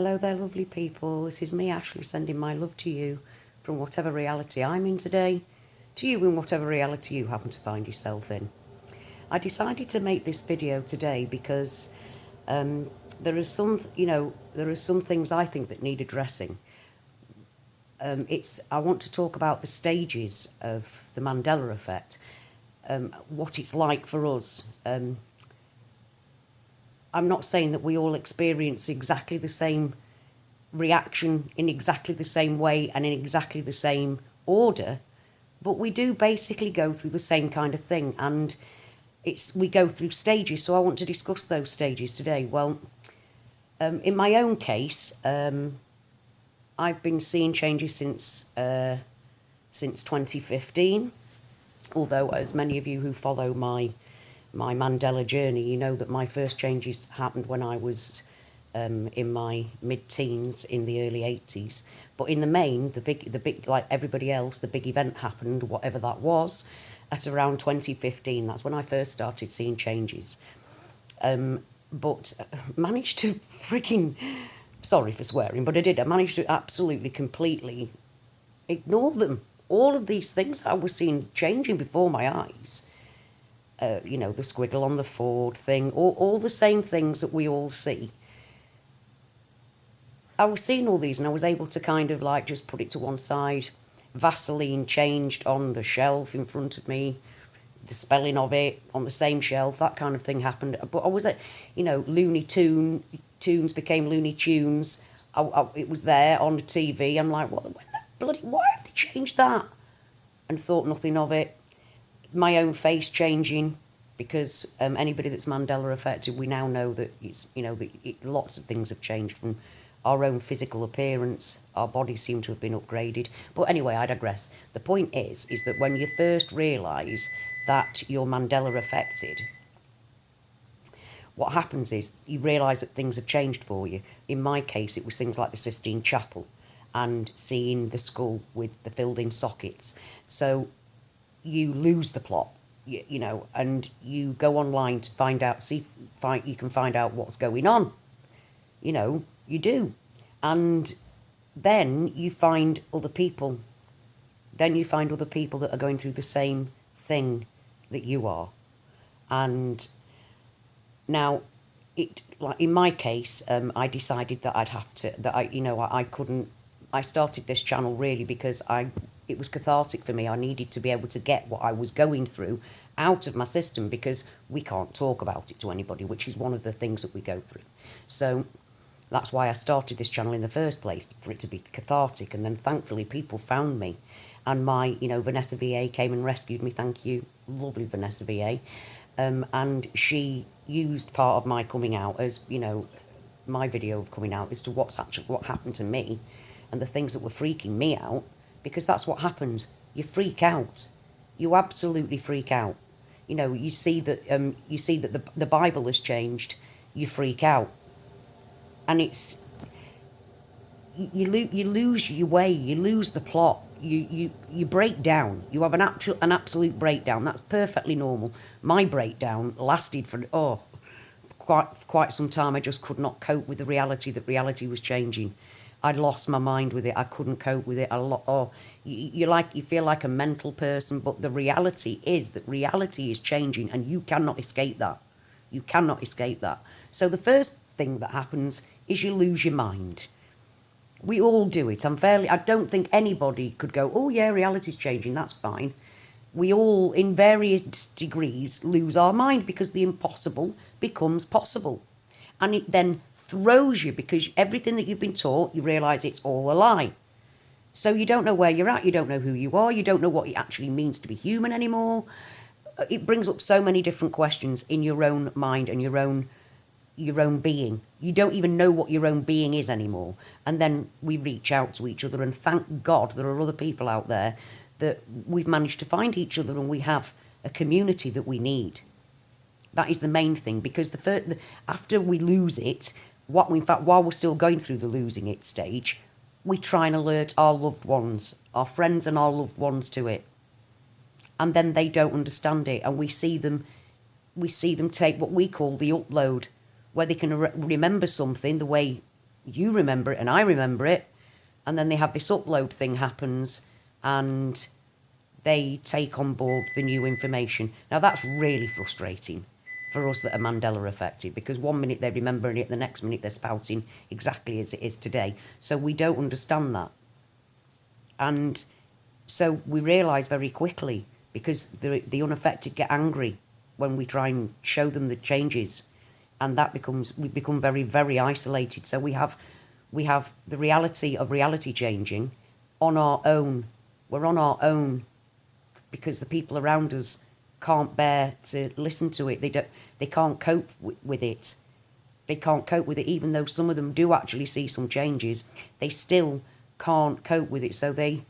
Hello there, lovely people. This is me, Ashley, sending my love to you from whatever reality I'm in today, to you in whatever reality you happen to find yourself in. I decided to make this video today because there are some things I think that need addressing. I want to talk about the stages of the Mandela Effect, what it's like for us. I'm not saying that we all experience exactly the same reaction in exactly the same way and in exactly the same order, but we do basically go through the same kind of thing, and we go through stages. So I want to discuss those stages today. Well, in my own case, I've been seeing changes since 2015. Although, as many of you who follow my Mandela journey, you know that my first changes happened when I was in my mid-teens, in the early 80s. But in the main, the big, like everybody else, the big event happened, whatever that was, at around 2015. That's when I first started seeing changes. But managed to freaking, sorry for swearing, but I did. I managed to absolutely, completely ignore them. All of these things that I was seeing changing before my eyes. The squiggle on the Ford thing, all the same things that we all see. I was seeing all these and I was able to kind of like just put it to one side. Vaseline changed on the shelf in front of me, the spelling of it on the same shelf, that kind of thing happened. But I was at, Looney Tunes became Looney Tunes. It was there on the TV. I'm like, why have they changed that? And thought nothing of it. My own face changing, because anybody that's Mandela affected, we now know that lots of things have changed from our own physical appearance. Our bodies seem to have been upgraded. But anyway, I digress. The point is that when you first realise that you're Mandela affected, what happens is you realise that things have changed for you. In my case, it was things like the Sistine Chapel and seeing the skull with the filled-in sockets. So you lose the plot, and you go online to find out, you can find out what's going on. You do. And then you find other people. Then you find other people that are going through the same thing that you are. And now, in my case, I decided that I started this channel really because it was cathartic for me. I needed to be able to get what I was going through out of my system, because we can't talk about it to anybody, which is one of the things that we go through. So that's why I started this channel in the first place, for it to be cathartic. And then thankfully people found me, and my, Vanessa VA came and rescued me. Thank you, lovely Vanessa VA. And she used part of my coming out as, my video of coming out as to what happened to me and the things that were freaking me out. Because that's what happens. You freak out. You absolutely freak out. You see that the Bible has changed. You freak out, and it's you lose your way. You lose the plot. You break down. You have an absolute breakdown. That's perfectly normal. My breakdown lasted for quite some time. I just could not cope with the reality that reality was changing. I'd lost my mind with it. I couldn't cope with it. You feel like a mental person, but the reality is that reality is changing, and you cannot escape that. You cannot escape that. So the first thing that happens is you lose your mind. We all do it. I don't think anybody could go, oh yeah, reality's changing, that's fine. We all, in various degrees, lose our mind, because the impossible becomes possible. And it then throws you, because everything that you've been taught, you realise it's all a lie. So you don't know where you're at, you don't know who you are, you don't know what it actually means to be human anymore. It brings up so many different questions in your own mind and your own being. You don't even know what your own being is anymore. And then we reach out to each other, and thank God there are other people out there that we've managed to find each other, and we have a community that we need. That is the main thing, because after we lose it, while we're still going through the losing it stage, we try and alert our loved ones, our friends and our loved ones to it. And then they don't understand it, and we see them take what we call the upload, where they can remember something the way you remember it and I remember it, and then they have this upload thing happens, and they take on board the new information. Now that's really frustrating for us that are Mandela affected, because 1 minute they're remembering it, the next minute they're spouting exactly as it is today. So we don't understand that. And so we realise very quickly, because the unaffected get angry when we try and show them the changes, and we become very, very isolated. So we have the reality of reality changing on our own. We're on our own because the people around us can't bear to listen to it. They can't cope with it. They can't cope with it, even though some of them do actually see some changes. They still can't cope with it. So they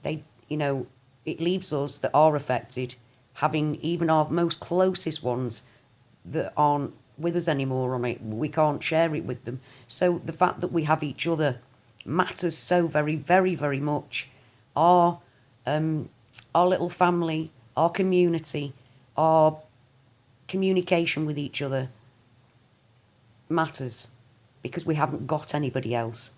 it leaves us that are affected having even our most closest ones that aren't with us anymore on it. We can't share it with them. So the fact that we have each other matters so very, very, very much. Our little family, our community, our communication with each other matters, because we haven't got anybody else.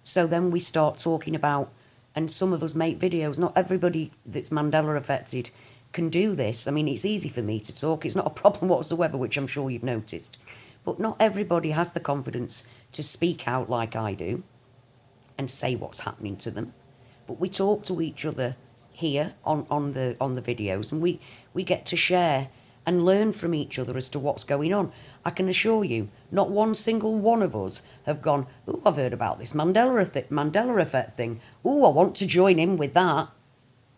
So then we start talking about, and some of us make videos. Not everybody that's Mandela affected can do this. I mean, it's easy for me to talk. It's not a problem whatsoever, which I'm sure you've noticed. But not everybody has the confidence to speak out like I do and say what's happening to them. But we talk to each other here on the videos, and we get to share and learn from each other as to what's going on. I can assure you, not one single one of us have gone, "Oh, I've heard about this Mandela Effect thing. Oh, I want to join in with that."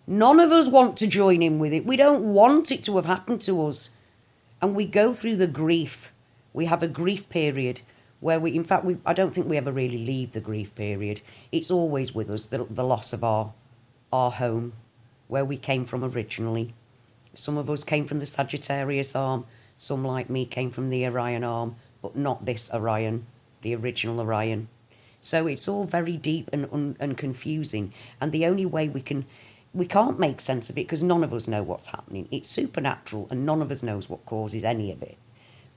None of us want to join in with it. We don't want it to have happened to us. And we go through the grief. We have a grief period where I don't think we ever really leave the grief period. It's always with us, the loss of our home, where we came from originally. Some of us came from the Sagittarius arm. Some, like me, came from the Orion arm, but not this Orion, the original Orion. So it's all very deep and confusing. And the only way we can't make sense of it, because none of us know what's happening. It's supernatural, and none of us knows what causes any of it.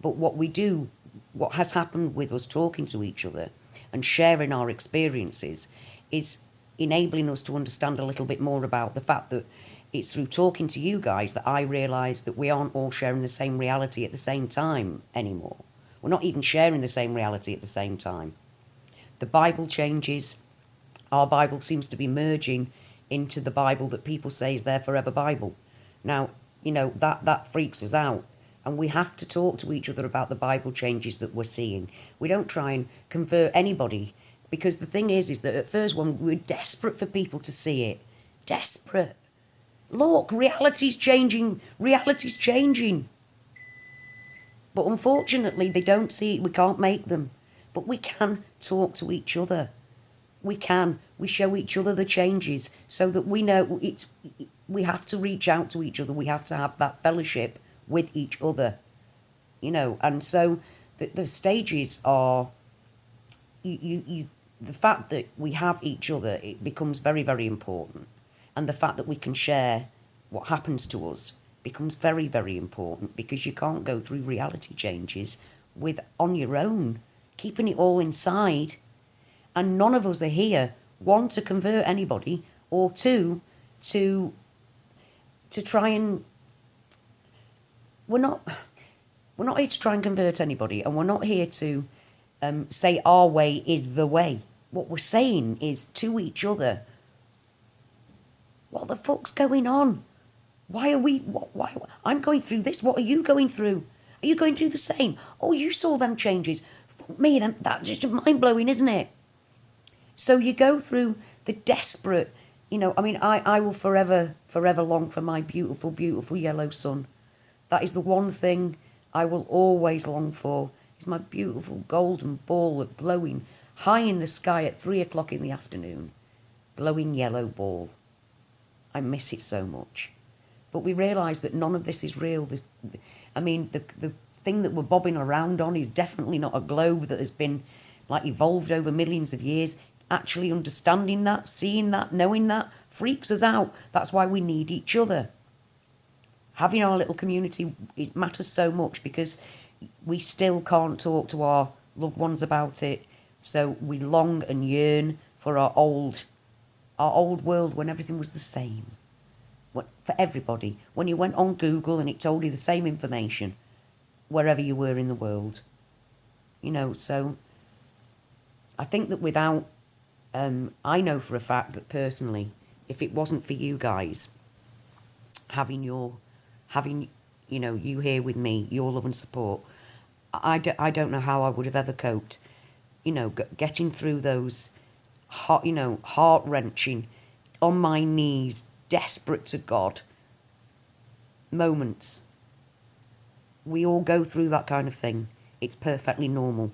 But what has happened with us talking to each other and sharing our experiences is enabling us to understand a little bit more about the fact that it's through talking to you guys that I realise that we aren't all sharing the same reality at the same time anymore. We're not even sharing the same reality at the same time. The Bible changes. Our Bible seems to be merging into the Bible that people say is their forever Bible. Now, that freaks us out. And we have to talk to each other about the Bible changes that we're seeing. We don't try and convert anybody, because the thing is that at first when we're desperate for people to see it. Desperate. Look, reality's changing. Reality's changing. But unfortunately, they don't see it. We can't make them. But we can talk to each other. We can. We show each other the changes so that we know we have to reach out to each other. We have to have that fellowship with each other. And so the stages are, the fact that we have each other, it becomes very, very important. And the fact that we can share what happens to us becomes very, very important, because you can't go through reality changes on your own, keeping it all inside. And none of us are here, one, to convert anybody, or two, to try and... We're not here to try and convert anybody, and we're not here to say our way is the way. What we're saying is to each other, what the fuck's going on? Why are we... Why I'm going through this. What are you going through? Are you going through the same? Oh, you saw them changes. Fuck me, that's just mind-blowing, isn't it? So you go through the desperate... I will forever long for my beautiful, beautiful yellow sun. That is the one thing I will always long for, is my beautiful golden ball of glowing high in the sky at 3:00 in the afternoon. Glowing yellow ball. I miss it so much. But we realise that none of this is real. The thing that we're bobbing around on is definitely not a globe that has been evolved over millions of years. Actually understanding that, seeing that, knowing that freaks us out. That's why we need each other. Having our little community, it matters so much, because we still can't talk to our loved ones about it. So we long and yearn for our old world when everything was the same. For everybody. When you went on Google and it told you the same information wherever you were in the world. So I think that without, I know for a fact that personally, if it wasn't for you guys having you here with me, your love and support, I don't know how I would have ever coped, getting through those heart-wrenching, on my knees, desperate to God moments. We all go through that kind of thing. It's perfectly normal.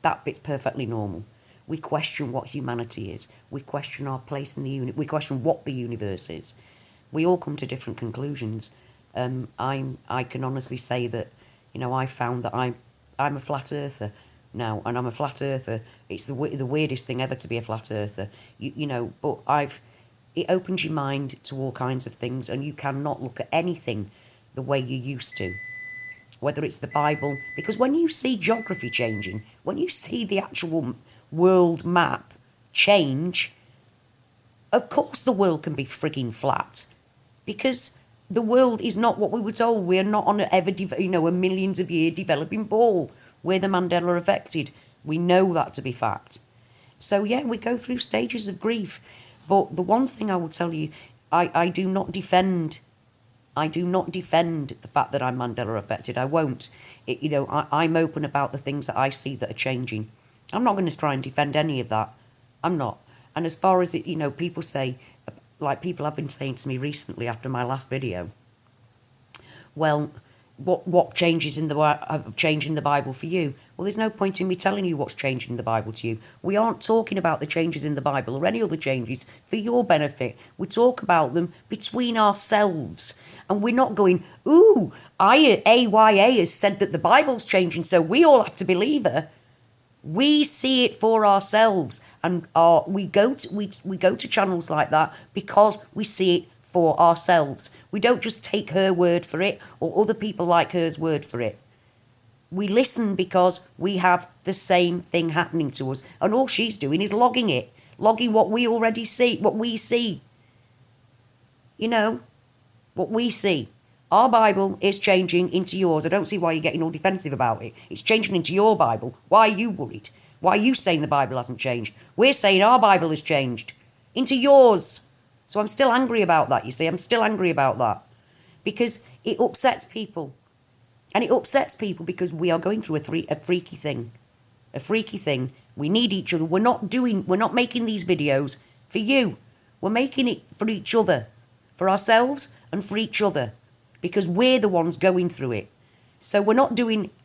That bit's perfectly normal. We question what humanity is. We question our place in the universe. We question what the universe is. We all come to different conclusions. I can honestly say that, I found that I'm a flat earther now, and I'm a flat earther. It's the weirdest thing ever to be a flat earther. But it opens your mind to all kinds of things, and you cannot look at anything the way you used to. Whether it's the Bible, because when you see geography changing, when you see the actual world map change, of course the world can be frigging flat, because the world is not what we were told. We're not on a millions of year developing ball. We're the Mandela Effected. We know that to be fact. So yeah, we go through stages of grief. But the one thing I will tell you, I do not defend the fact that I'm Mandela Effected. I won't. I'm open about the things that I see that are changing. I'm not going to try and defend any of that. I'm not. And as far as people say, like people have been saying to me recently after my last video, well, what changes have changed in the Bible for you? Well, there's no point in me telling you what's changed in the Bible to you. We aren't talking about the changes in the Bible or any other changes for your benefit. We talk about them between ourselves. And we're not going, ooh, AYA has said that the Bible's changing, so we all have to believe her. We see it for ourselves, and we go to channels like that because we see it for ourselves. We don't just take her word for it or other people like her's word for it. We listen because we have the same thing happening to us, and all she's doing is logging what we already see, what we see. What we see. Our Bible is changing into yours. I don't see why you're getting all defensive about it. It's changing into your Bible. Why are you worried? Why are you saying the Bible hasn't changed? We're saying our Bible has changed into yours. So I'm still angry about that, you see. I'm still angry about that. Because it upsets people. And it upsets people because we are going through a freaky thing. A freaky thing. We need each other. We're not making these videos for you. We're making it for each other. For ourselves and for each other, because we're the ones going through it. So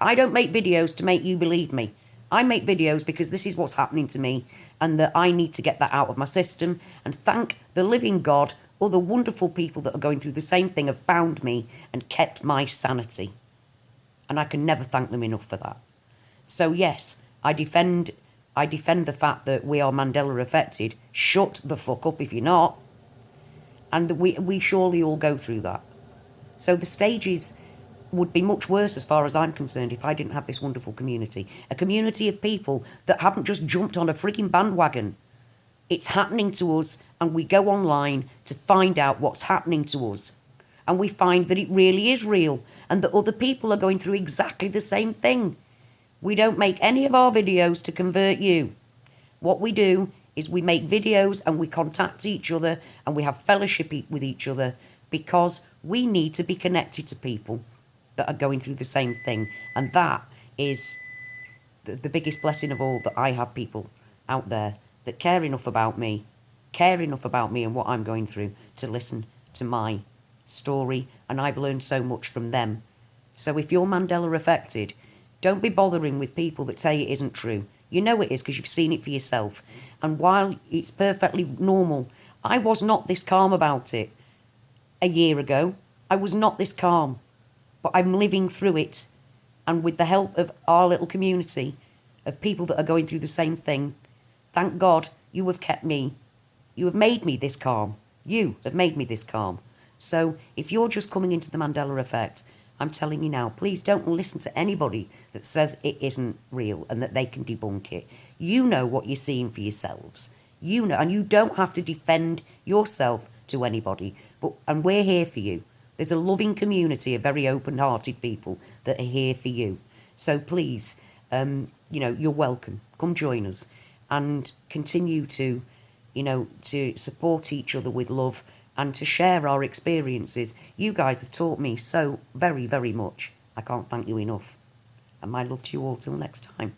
I don't make videos to make you believe me. I make videos because this is what's happening to me, and that I need to get that out of my system, and thank the living God, other wonderful people that are going through the same thing have found me and kept my sanity. And I can never thank them enough for that. So yes, I defend the fact that we are Mandela Effected. Shut the fuck up if you're not. And we surely all go through that. So the stages would be much worse as far as I'm concerned if I didn't have this wonderful community. A community of people that haven't just jumped on a freaking bandwagon. It's happening to us, and we go online to find out what's happening to us. And we find that it really is real, and that other people are going through exactly the same thing. We don't make any of our videos to convert you. What we do is we make videos and we contact each other and we have fellowship with each other because we need to be connected to people that are going through the same thing. And that is the biggest blessing of all, that I have people out there that care enough about me and what I'm going through to listen to my story. And I've learned so much from them. So if you're Mandela Effected, don't be bothering with people that say it isn't true. You know it is because you've seen it for yourself. And while it's perfectly normal, I was not this calm about it a year ago. I was not this calm. But I'm living through it. And with the help of our little community of people that are going through the same thing, thank God you have kept me. You have made me this calm. You have made me this calm. So if you're just coming into the Mandela Effect, I'm telling you now, please don't listen to anybody that says it isn't real and that they can debunk it. You know what you're seeing for yourselves. You know, and you don't have to defend yourself to anybody. And we're here for you. There's a loving community of very open-hearted people that are here for you. So please, you're welcome. Come join us and continue to, to support each other with love and to share our experiences. You guys have taught me so very, very much. I can't thank you enough. And my love to you all till next time.